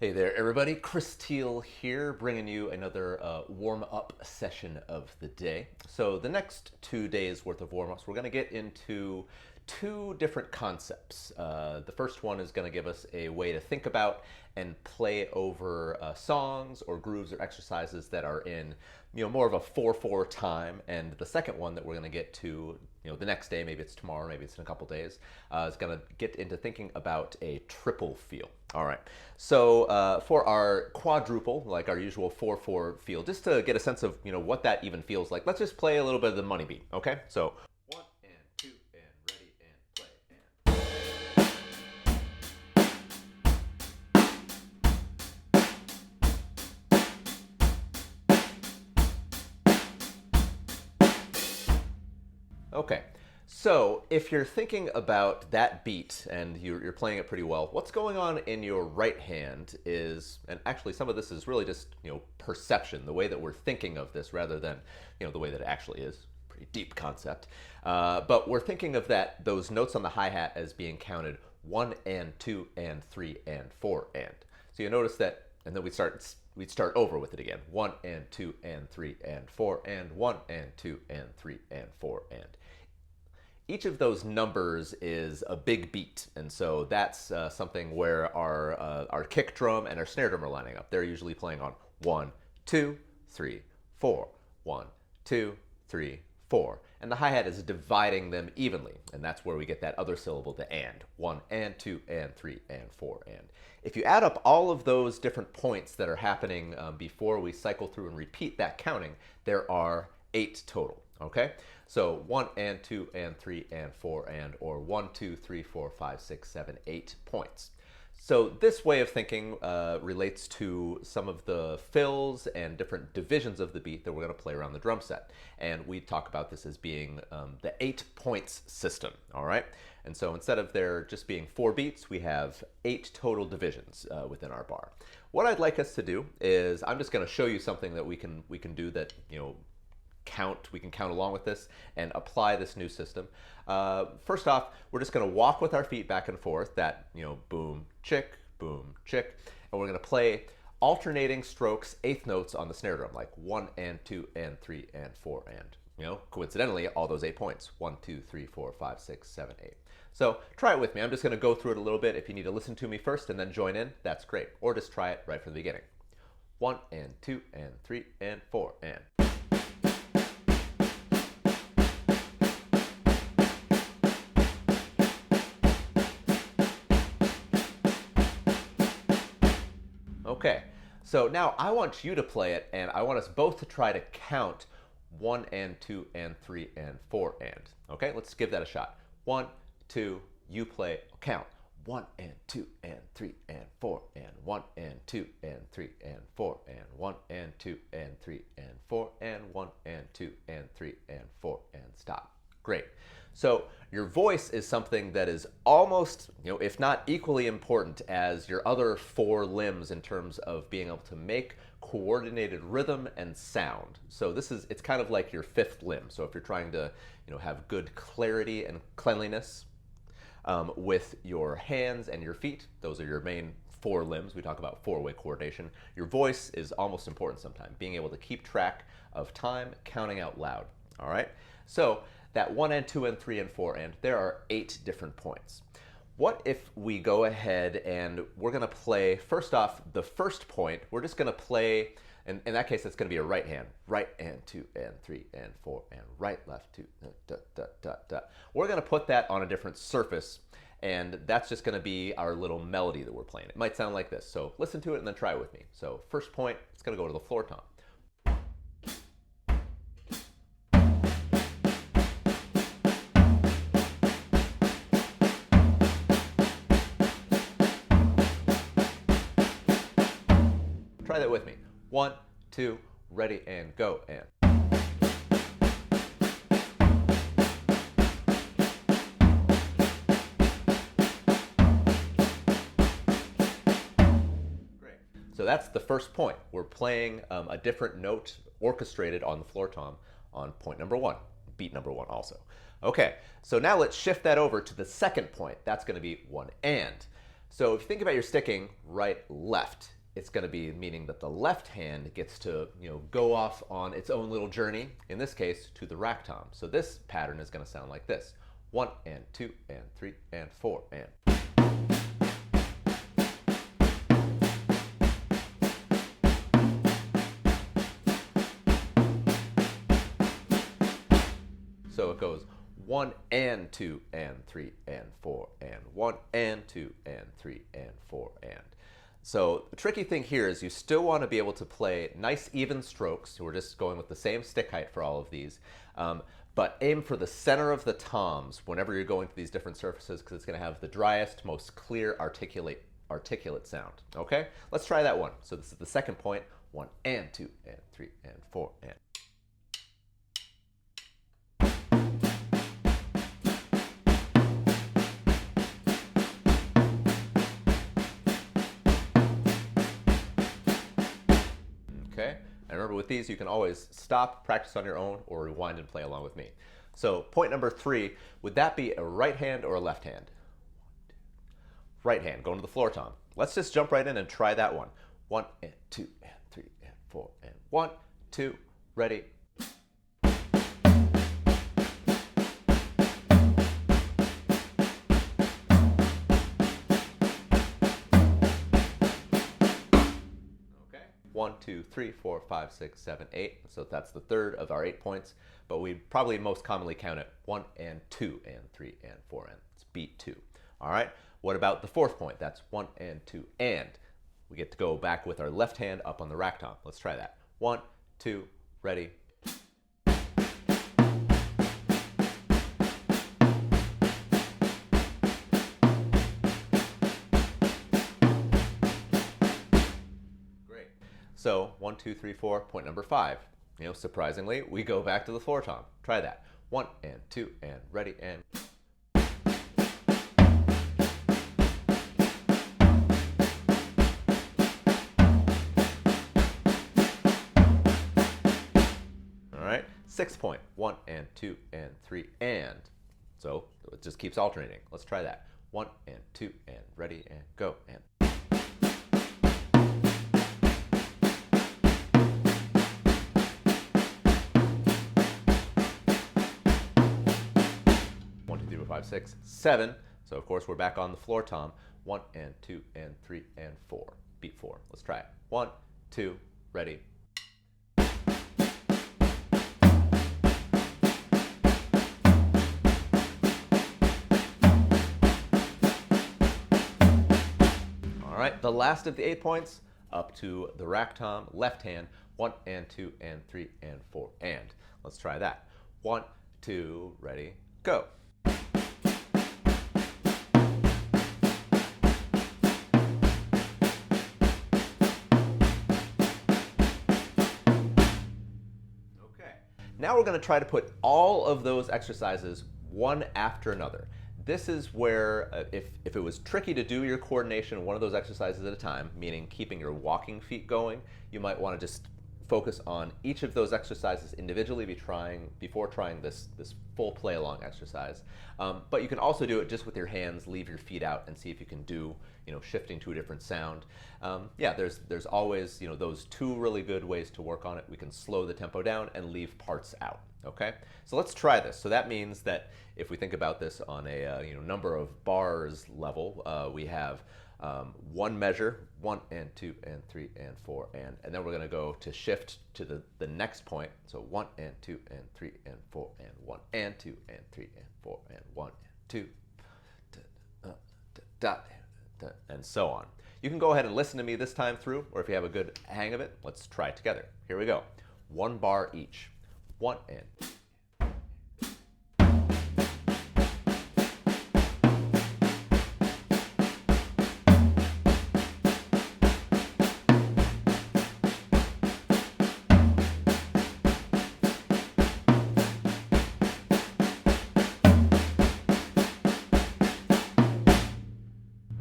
Hey there, everybody. Chris Teal here, bringing you another warm-up session of the day. So the next 2 days worth of warm-ups, we're going to get into two different concepts. The first one is going to give us a way to think about and play over songs or grooves or exercises that are in, more of a 4/4 time. And the second one that we're going to get to, the next day, maybe it's tomorrow, maybe it's in a couple days, is going to get into thinking about a triple feel. All right. So for our quadruple, like our usual 4/4 feel, just to get a sense of what that even feels like, let's just play a little bit of the money beat. Okay. So 1 and 2 and ready and play and. Okay. So if you're thinking about that beat and you're playing it pretty well, what's going on in your right hand is, and actually some of this is really just perception, the way that we're thinking of this rather than the way that it actually is. Pretty deep concept, but we're thinking of those notes on the hi-hat as being counted 1 and 2 and 3 and 4 and. So you notice that, and then we'd start over with it again. 1 and 2 and 3 and 4 and 1 and 2 and 3 and 4 and. Each of those numbers is a big beat, and so that's something where our kick drum and our snare drum are lining up. They're usually playing on 1, 2, 3, 4, 1, 2, 3, 4, and the hi-hat is dividing them evenly, and that's where we get that other syllable, the and. 1 and 2 and 3 and 4 and. If you add up all of those different points that are happening before we cycle through and repeat that counting, there are 8 total. Okay, so 1 and 2 and 3 and 4 and, or 1, 2, 3, 4, 5, 6, 7, 8 points. So this way of thinking relates to some of the fills and different divisions of the beat that we're going to play around the drum set. And we talk about this as being the 8 points system, all right? And so instead of there just being 4 beats, we have 8 total divisions within our bar. What I'd like us to do is, I'm just going to show you something that we can do that, we can count along with this and apply this new system. First off, we're just going to walk with our feet back and forth, that boom, chick, and we're going to play alternating strokes, eighth notes on the snare drum, like 1 and 2 and 3 and 4 and, coincidentally, all those 8 points, 1, 2, 3, 4, 5, 6, 7, 8. So try it with me. I'm just going to go through it a little bit. If you need to listen to me first and then join in, that's great. Or just try it right from the beginning. 1 and 2 and 3 and 4 and. Okay, so now I want you to play it, and I want us both to try to count 1 and 2 and 3 and 4 and. Okay, let's give that a shot. 1, 2, you play, count. 1 and 2 and 3 and 4 and 1 and 2 and 3 and 4 and 1 and 2 and 3 and 4 and 1 and 2 and 3 and 4 and stop. Great. So your voice is something that is almost, if not equally important as your other 4 limbs in terms of being able to make coordinated rhythm and sound. So it's kind of like your 5th limb. So if you're trying to, have good clarity and cleanliness with your hands and your feet, those are your main 4 limbs. We talk about 4-way coordination. Your voice is almost important sometimes, being able to keep track of time, counting out loud. All right. So that 1 and 2 and 3 and 4 and, there are 8 different points. What if we go ahead and we're going to play, first off, the first point, we're just going to play, and in that case, it's going to be a right hand. Right and 2 and 3 and 4 and right, left, 2, da, da, da, da. We're going to put that on a different surface, and that's just going to be our little melody that we're playing. It might sound like this, so listen to it and then try it with me. So first point, it's going to go to the floor tom. Try that with me. 1, 2, ready, and go, and. Great. So that's the first point. We're playing a different note orchestrated on the floor tom on point number 1, beat number 1 also. Okay, so now let's shift that over to the second point. That's going to be 1 and. So if you think about your sticking right, left, it's going to be meaning that the left hand gets to go off on its own little journey, in this case to the rack tom. So this pattern is going to sound like this: 1 and 2 and 3 and 4 and. So it goes 1 and 2 and 3 and 4 and 1 and 2 and 3 and 4 and. So the tricky thing here is you still want to be able to play nice even strokes. We're just going with the same stick height for all of these, but aim for the center of the toms whenever you're going to these different surfaces, because it's going to have the driest, most clear, articulate sound. Okay, let's try that one. So this is the second point: 1 and 2 and 3 and 4 and. Okay, and remember with these you can always stop, practice on your own, or rewind and play along with me. So point number 3, would that be a right hand or a left hand? Right hand, going to the floor tom. Let's just jump right in and try that one. 1 and 2 and 3 and 4 and 1, 2, ready. Okay, 1, 2, 3, 4, 5, 6, 7, 8. So that's the third of our 8 points, but we probably most commonly count it 1 and 2 and 3 and 4 and. It's beat 2. All right, what about the fourth point? That's 1 and 2 and. We get to go back with our left hand up on the rack tom. Let's try that. 1, 2, ready. Great. So 1, 2, 3, 4, point number 5. Surprisingly, we go back to the floor tom. Try that. 1 and 2 and ready and. All right, 6th point: 1 and 2 and 3 and. So it just keeps alternating. Let's try that. 1 and 2 and ready and go and. One, two, three, four, 5, 6, 7. So of course we're back on the floor tom. 1 and 2 and 3 and 4. Beat 4. Let's try it. 1, 2, ready. All right, the last of the 8 points, up to the rack tom, left hand, 1 and 2 and 3 and 4 and. Let's try that. 1, 2, ready, go. Okay, now we're going to try to put all of those exercises one after another. This is where, if it was tricky to do your coordination one of those exercises at a time, meaning keeping your walking feet going, you might want to just focus on each of those exercises individually before trying this full play along exercise. But you can also do it just with your hands, leave your feet out, and see if you can do shifting to a different sound. Yeah, there's always those 2 really good ways to work on it. We can slow the tempo down and leave parts out. Okay, so let's try this. So that means that if we think about this on a number of bars level, we have 1 measure, 1 and 2 and 3 and 4 and then we're going to go to shift to the next point. So 1 and 2 and 3 and 4 and 1 and 2 and 3 and 4 and 1 and 2, and so on. You can go ahead and listen to me this time through, or if you have a good hang of it, let's try it together. Here we go. 1 bar each. 1 and.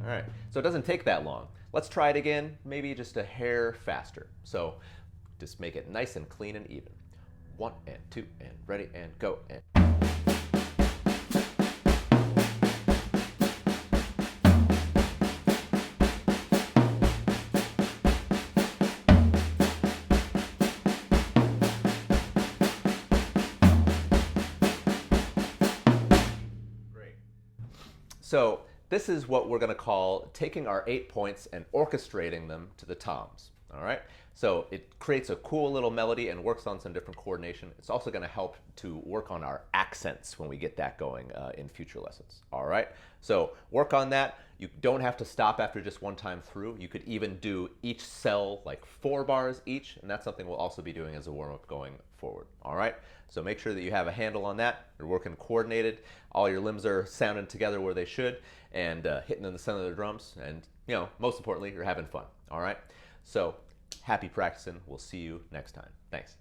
All right, so it doesn't take that long. Let's try it again, maybe just a hair faster. So just make it nice and clean and even. 1 and 2 and ready and go and. So this is what we're going to call taking our 8 points and orchestrating them to the toms. All right. So it creates a cool little melody and works on some different coordination. It's also going to help to work on our accents when we get that going in future lessons. All right. So work on that. You don't have to stop after just one time through. You could even do each cell like 4 bars each, and that's something we'll also be doing as a warm-up going forward. All right. So make sure that you have a handle on that. You're working coordinated. All your limbs are sounding together where they should, and hitting in the center of the drums. And most importantly, you're having fun. All right. So happy practicing. We'll see you next time. Thanks.